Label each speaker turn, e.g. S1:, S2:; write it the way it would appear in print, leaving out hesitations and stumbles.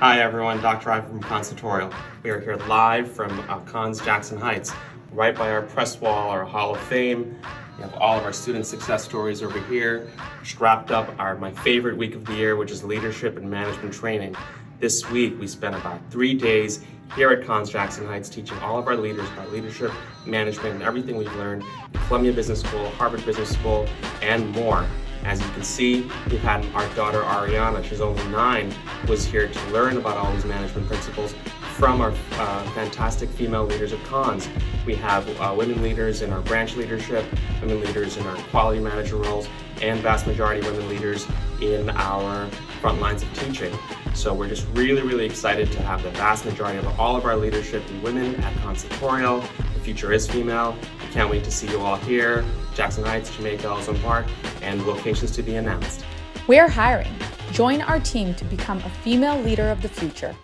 S1: Hi everyone, Dr. Ivan from Cons Tutorial. We are here live from Cons Jackson Heights, right by our press wall, our Hall of Fame. We have all of our student success stories over here. Just wrapped up my favorite week of the year, which is leadership and management training. This week we spent about 3 days here at Cons Jackson Heights teaching all of our leaders about leadership, management, and everything we've learned at Columbia Business School, Harvard Business School, and more. As you can see, we've had our daughter Rihanna, she's only 9, was here to learn about all these management principles from our fantastic female leaders at Cons. We have women leaders in our branch leadership, women leaders in our quality manager roles, and vast majority women leaders in our front lines of teaching. So we're just really excited to have the vast majority of all of our leadership be women at Cons Tutorial. The future is female. We can't wait to see you all here. Jackson Heights, Jamaica, Ellison Park, and locations to be announced.
S2: We're hiring. Join our team to become a female leader of the future.